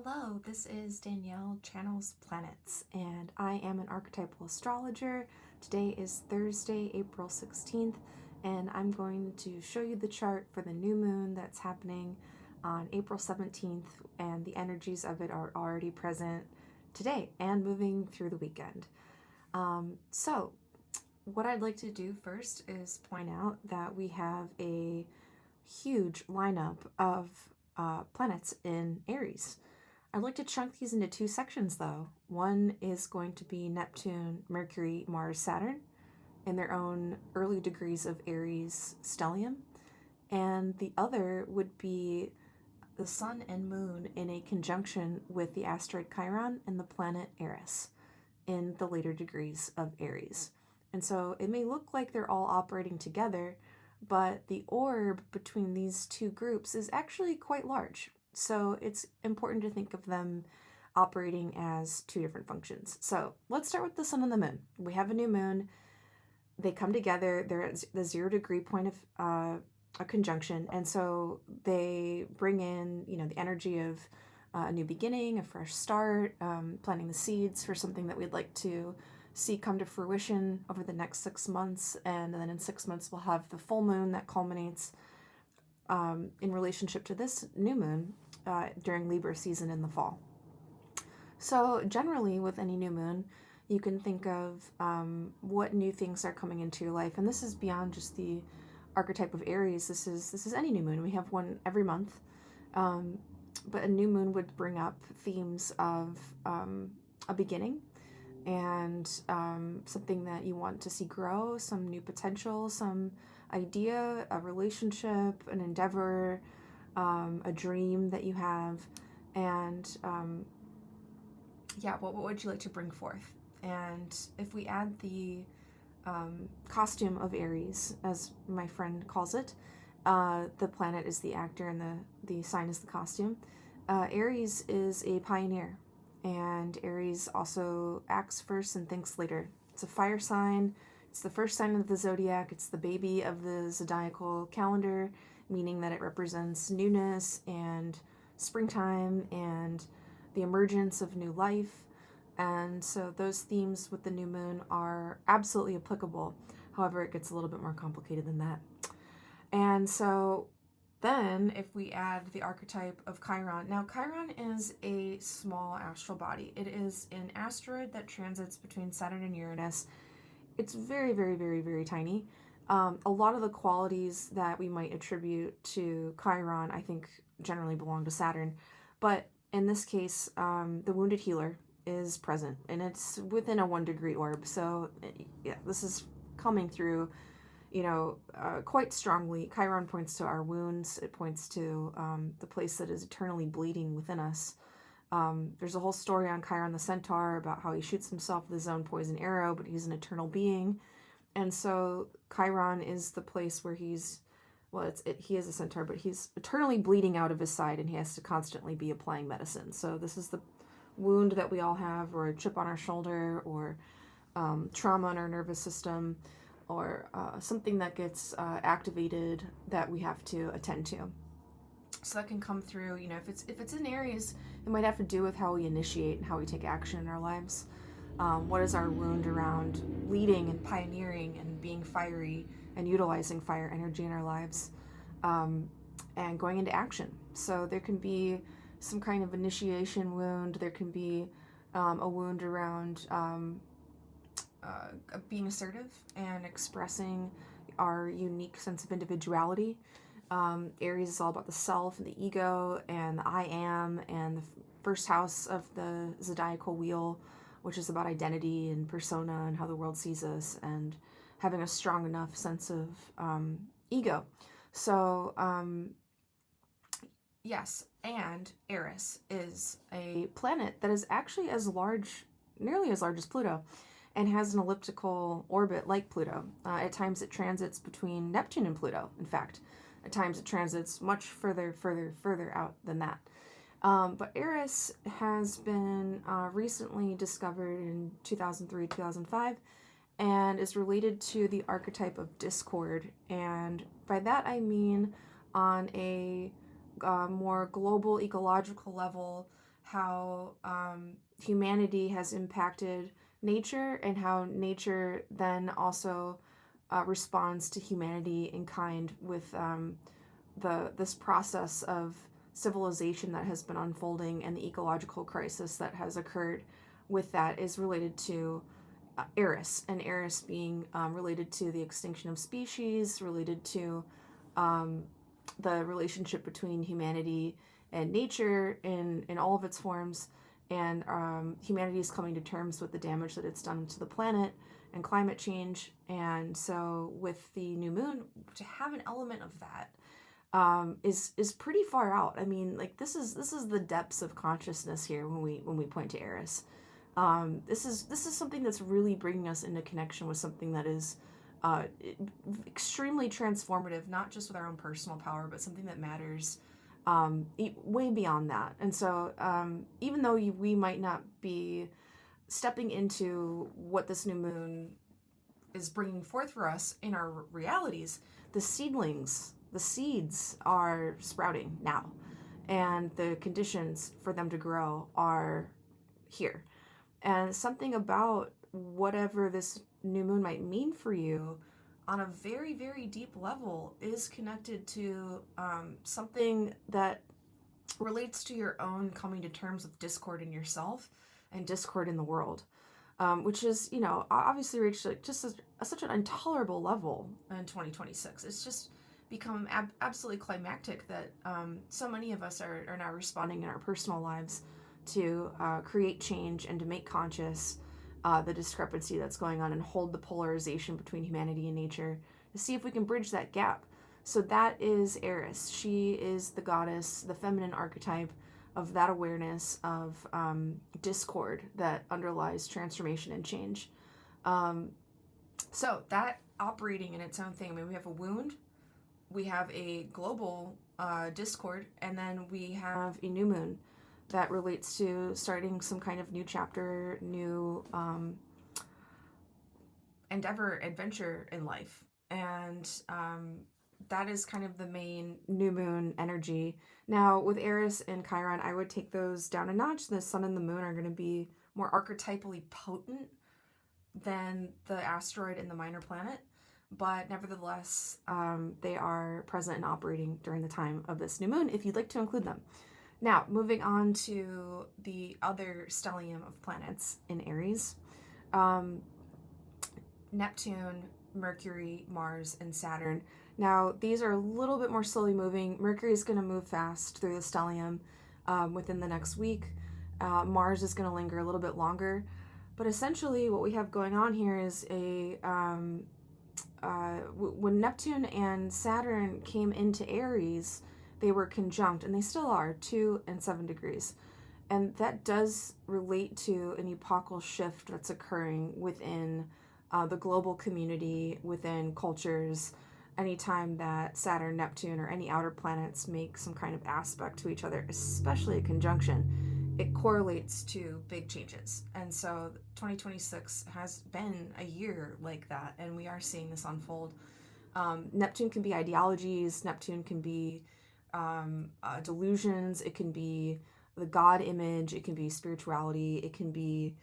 Hello, this is Danielle Channels Planets, and I am an archetypal astrologer. Today is Thursday, April 16th, and I'm going to show you the chart for the new moon that's happening on April 17th, and the energies of it are already present today and moving through the weekend. So, what I'd like to do first is point out that we have a huge lineup of planets in Aries. I'd like to chunk these into two sections though. One is going to be Neptune, Mercury, Mars, Saturn in their own early degrees of Aries stellium. And the other would be the Sun and Moon in a conjunction with the asteroid Chiron and the planet Eris in the later degrees of Aries. And so it may look like they're all operating together, but the orb between these two groups is actually quite large. So it's important to think of them operating as two different functions. So let's start with the Sun and the Moon. We have a new moon. They come together. They're at the 0 degree point of a conjunction. And so they bring in, the energy of a new beginning, a fresh start, planting the seeds for something that we'd like to see come to fruition over the next 6 months. And then in 6 months, we'll have the full moon that culminates in relationship to this new moon during Libra season in the fall. So generally with any new moon, you can think of what new things are coming into your life. And this is beyond just the archetype of Aries. This is any new moon. We have one every month. But a new moon would bring up themes of a beginning and something that you want to see grow, some new potential, some idea, a relationship, an endeavor, a dream that you have, and what would you like to bring forth? And if we add the costume of Aries, as my friend calls it, the planet is the actor and the sign is the costume. Aries is a pioneer, and Aries also acts first and thinks later. It's a fire sign. It's the first sign of the zodiac. It's the baby of the zodiacal calendar, meaning that it represents newness and springtime and the emergence of new life. And so those themes with the new moon are absolutely applicable. However, it gets a little bit more complicated than that. And so then if we add the archetype of Chiron, now Chiron is a small astral body. It is an asteroid that transits between Saturn and Uranus. It's very, very, very, very tiny. A lot of the qualities that we might attribute to Chiron, I think, generally belong to Saturn. But in this case, the wounded healer is present, and it's within a 1 degree orb. So, this is coming through, quite strongly. Chiron points to our wounds. It points to the place that is eternally bleeding within us. There's a whole story on Chiron the Centaur about how he shoots himself with his own poison arrow, but he's an eternal being. And so Chiron is the place where he is a centaur, but he's eternally bleeding out of his side, and he has to constantly be applying medicine. So this is the wound that we all have, or a chip on our shoulder, or trauma in our nervous system, or something that gets activated that we have to attend to. So that can come through, if it's in Aries, it might have to do with how we initiate and how we take action in our lives. What is our wound around leading and pioneering and being fiery and utilizing fire energy in our lives, and going into action. So there can be some kind of initiation wound. There can be a wound around being assertive and expressing our unique sense of individuality. Aries is all about the self and the ego and the I am, and the first house of the zodiacal wheel, which is about identity and persona and how the world sees us, and having a strong enough sense of ego. So, yes, and Eris is a planet that is actually nearly as large as Pluto, and has an elliptical orbit like Pluto. At times it transits between Neptune and Pluto, in fact. At times it transits much further out than that. But Eris has been recently discovered in 2003, 2005, and is related to the archetype of discord. And by that I mean on a more global ecological level, how humanity has impacted nature, and how nature then also responds to humanity in kind with this process of civilization that has been unfolding, and the ecological crisis that has occurred with that is related to Eris, and Eris being related to the extinction of species, related to um, the relationship between humanity and nature in all of its forms, and humanity is coming to terms with the damage that it's done to the planet and climate change. And so, with the new moon, to have an element of that is pretty far out. I mean, like this is the depths of consciousness here when we point to Eris. This is something that's really bringing us into connection with something that is uh, extremely transformative, not just with our own personal power, but something that matters way beyond that. And so, even though we might not be stepping into what this new moon is bringing forth for us in our realities, the seedlings, the seeds are sprouting now, and the conditions for them to grow are here. And something about whatever this new moon might mean for you on a very, very deep level is connected to something that relates to your own coming to terms with discord in yourself and discord in the world, which is, obviously reached like just such an intolerable level in 2026. It's just become absolutely climactic that so many of us are now responding in our personal lives to create change and to make conscious the discrepancy that's going on, and hold the polarization between humanity and nature to see if we can bridge that gap. So that is Eris. She is the goddess, the feminine archetype of that awareness of discord that underlies transformation and change. So that operating in its own thing. I mean, we have a wound, we have a global discord, and then we have a new moon that relates to starting some kind of new chapter, new endeavor, adventure in life. And that is kind of the main new moon energy. Now, with Eris and Chiron, I would take those down a notch. The sun and the moon are going to be more archetypally potent than the asteroid and the minor planet. But nevertheless, they are present and operating during the time of this new moon, if you'd like to include them. Now, moving on to the other stellium of planets in Aries. Neptune, Mercury, Mars, and Saturn. Now, these are a little bit more slowly moving. Mercury is going to move fast through the stellium within the next week. Mars is going to linger a little bit longer. But essentially, what we have going on here is when Neptune and Saturn came into Aries, they were conjunct, and they still are, 2 and 7 degrees. And that does relate to an epochal shift that's occurring within the global community, within cultures. Anytime that Saturn, Neptune, or any outer planets make some kind of aspect to each other, especially a conjunction, it correlates to big changes. And so 2026 has been a year like that, and we are seeing this unfold. Neptune can be ideologies, Neptune can be delusions, it can be the God image, it can be spirituality, it can be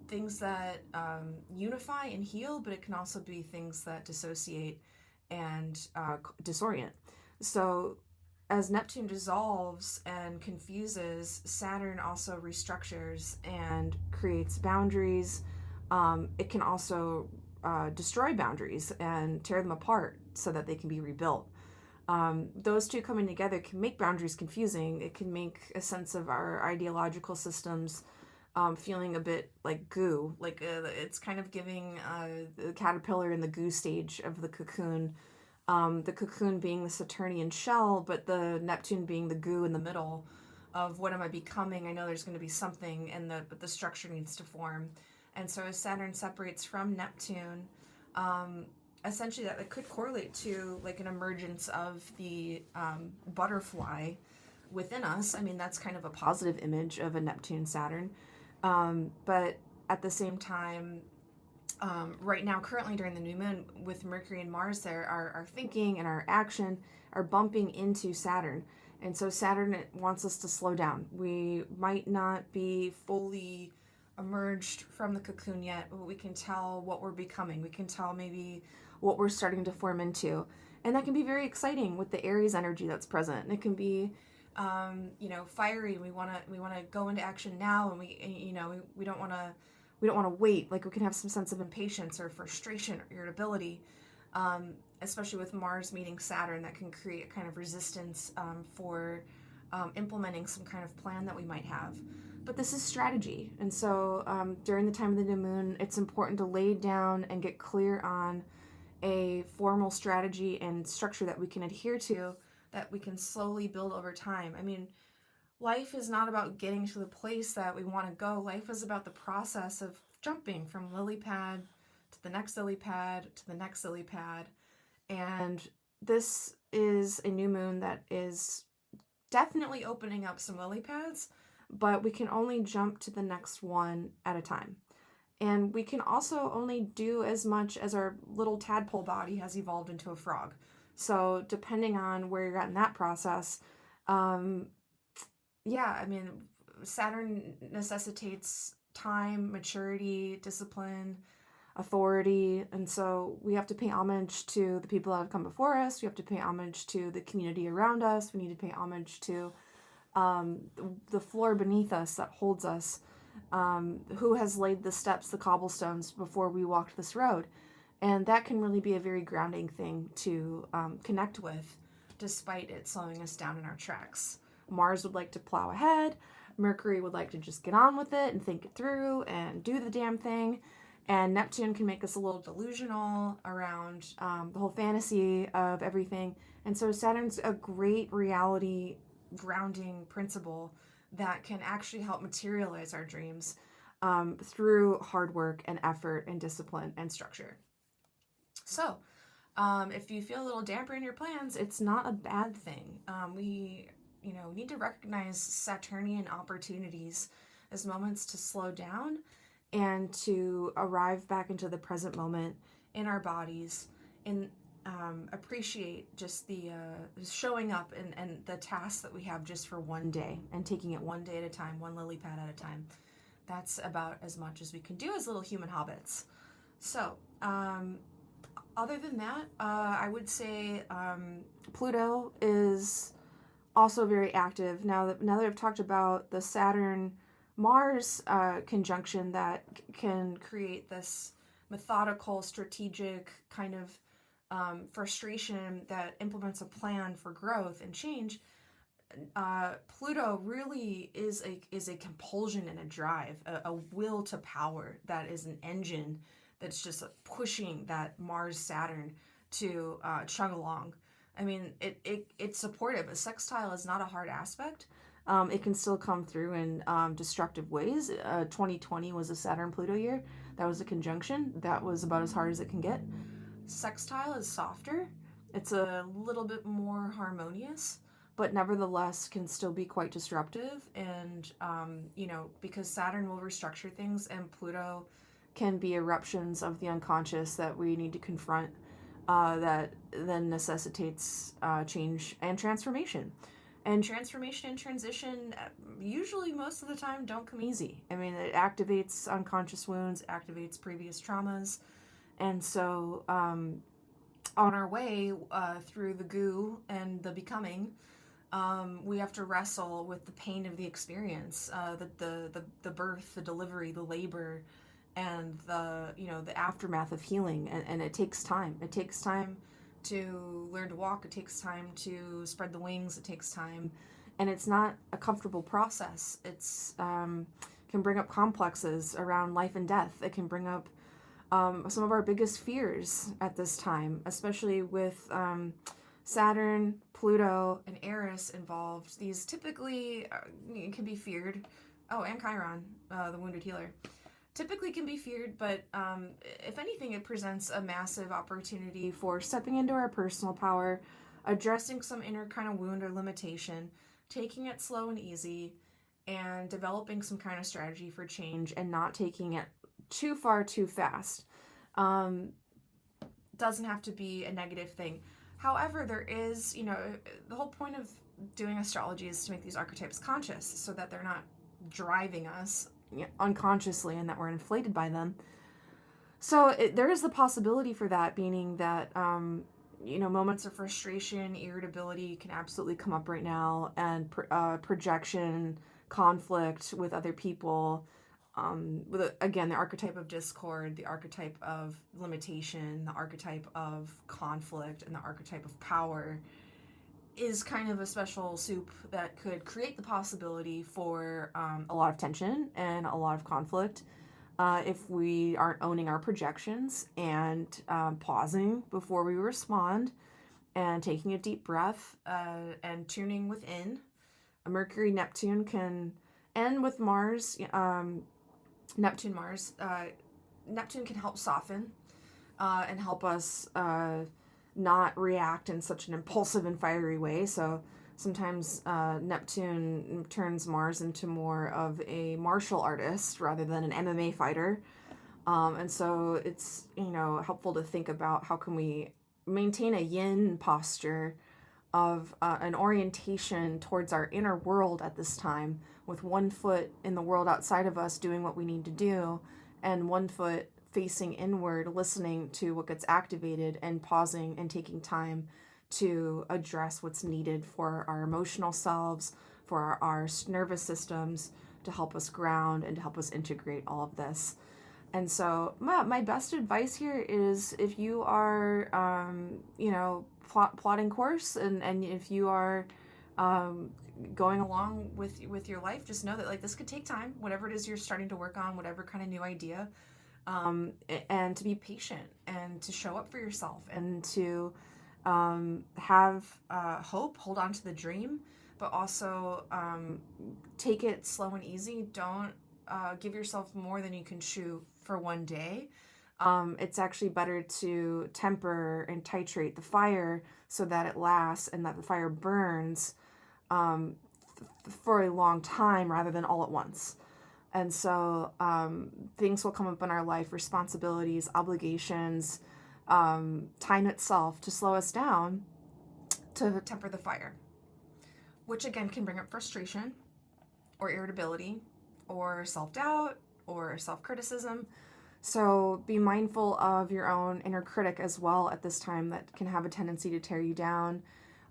things that unify and heal, but it can also be things that dissociate and disorient. So as Neptune dissolves and confuses, Saturn also restructures and creates boundaries. It can also destroy boundaries and tear them apart so that they can be rebuilt. Those two coming together can make boundaries confusing. It can make a sense of our ideological systems feeling a bit like goo. Like it's kind of giving the caterpillar in the goo stage of the cocoon. The cocoon being the Saturnian shell, but the Neptune being the goo in the middle of what am I becoming? I know there's going to be something, but the structure needs to form. And so as Saturn separates from Neptune, essentially that could correlate to like an emergence of the butterfly within us. I mean, that's kind of a positive image of a Neptune Saturn. But at the same time, right now, currently during the new moon with Mercury and Mars there, our thinking and our action are bumping into Saturn. And so Saturn wants us to slow down. We might not be fully emerged from the cocoon yet, but we can tell what we're becoming. We can tell maybe what we're starting to form into. And that can be very exciting with the Aries energy that's present. And it can be, fiery. We want to go into action now, and we don't want to wait. Like, we can have some sense of impatience or frustration or irritability, especially with Mars meeting Saturn. That can create a kind of resistance for implementing some kind of plan that we might have. But this is strategy, and so during the time of the new moon, it's important to lay down and get clear on a formal strategy and structure that we can adhere to, that we can slowly build over time. I mean, life is not about getting to the place that we want to go. Life is about the process of jumping from lily pad to the next lily pad to the next lily pad. And this is a new moon that is definitely opening up some lily pads, but we can only jump to the next one at a time. And we can also only do as much as our little tadpole body has evolved into a frog. So depending on where you're at in that process, Saturn necessitates time, maturity, discipline, authority. And so we have to pay homage to the people that have come before us. We have to pay homage to the community around us. We need to pay homage to the floor beneath us that holds us, who has laid the steps, the cobblestones, before we walked this road. And that can really be a very grounding thing to connect with, despite it slowing us down in our tracks. Mars would like to plow ahead. Mercury would like to just get on with it and think it through and do the damn thing. And Neptune can make us a little delusional around the whole fantasy of everything. And so Saturn's a great reality grounding principle that can actually help materialize our dreams through hard work and effort and discipline and structure. So if you feel a little damper in your plans, it's not a bad thing. We need to recognize Saturnian opportunities as moments to slow down and to arrive back into the present moment in our bodies, and appreciate just the showing up and the tasks that we have just for one day, and taking it one day at a time, one lily pad at a time. That's about as much as we can do as little human hobbits. So other than that, I would say Pluto is also very active. Now that I've talked about the Saturn-Mars conjunction that can create this methodical, strategic kind of frustration that implements a plan for growth and change, Pluto really is a compulsion and a drive, a will to power that is an engine that's just pushing that Mars-Saturn to chug along. I mean, it's supportive. A sextile is not a hard aspect. It can still come through in destructive ways. 2020 was a Saturn-Pluto year. That was a conjunction. That was about as hard as it can get. Sextile is softer. It's a little bit more harmonious, but nevertheless can still be quite disruptive. And, because Saturn will restructure things, and Pluto can be eruptions of the unconscious that we need to confront, that then necessitates change and transformation. And transformation and transition, usually most of the time, don't come easy. I mean, it activates unconscious wounds, activates previous traumas. And so on our way through the goo and the becoming, we have to wrestle with the pain of the experience, the birth, the delivery, the labor, and the aftermath of healing. And it takes time. It takes time to learn to walk. It takes time to spread the wings. It takes time. And it's not a comfortable process. It's can bring up complexes around life and death. It can bring up some of our biggest fears at this time, especially with Saturn, Pluto, and Aries involved. These typically can be feared. Oh, and Chiron, the wounded healer. Typically can be feared, but if anything, it presents a massive opportunity for stepping into our personal power, addressing some inner kind of wound or limitation, taking it slow and easy, and developing some kind of strategy for change and not taking it too far too fast. Doesn't have to be a negative thing. However, there is, the whole point of doing astrology is to make these archetypes conscious so that they're not driving us unconsciously and that we're inflated by them. So there is the possibility for that, meaning that, moments of frustration, irritability can absolutely come up right now, and projection, conflict with other people, again, the archetype of discord, the archetype of limitation, the archetype of conflict, and the archetype of power is kind of a special soup that could create the possibility for a lot of tension and a lot of conflict. If we aren't owning our projections and pausing before we respond and taking a deep breath and tuning within. Mercury, Neptune can, and with Mars, Neptune can help soften and help us not react in such an impulsive and fiery way. So sometimes Neptune turns Mars into more of a martial artist rather than an MMA fighter. And so it's, helpful to think about how can we maintain a yin posture of an orientation towards our inner world at this time, with one foot in the world outside of us doing what we need to do, and one foot facing inward, listening to what gets activated and pausing and taking time to address what's needed for our emotional selves, for our nervous systems, to help us ground and to help us integrate all of this. And so my best advice here is, if you are, plotting course, and if you are going along with your life, just know that, like, this could take time, whatever it is you're starting to work on, whatever kind of new idea, and to be patient and to show up for yourself and to have hope, hold on to the dream, but also take it slow and easy. Don't give yourself more than you can chew for one day. It's actually better to temper and titrate the fire so that it lasts and that the fire burns for a long time rather than all at once. And so things will come up in our life, responsibilities, obligations, time itself, to slow us down, to temper the fire, which again can bring up frustration or irritability or self-doubt or self-criticism. So be mindful of your own inner critic as well at this time, that can have a tendency to tear you down.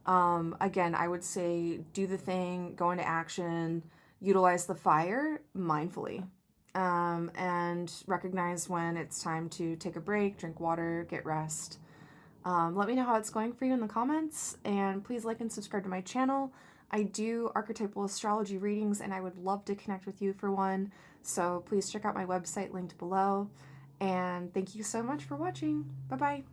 Again, I would say do the thing, go into action, utilize the fire mindfully, and recognize when it's time to take a break, drink water, get rest. Let me know how it's going for you in the comments, and please like and subscribe to my channel. I do archetypal astrology readings, and I would love to connect with you for one. So please check out my website linked below. And thank you so much for watching. Bye-bye.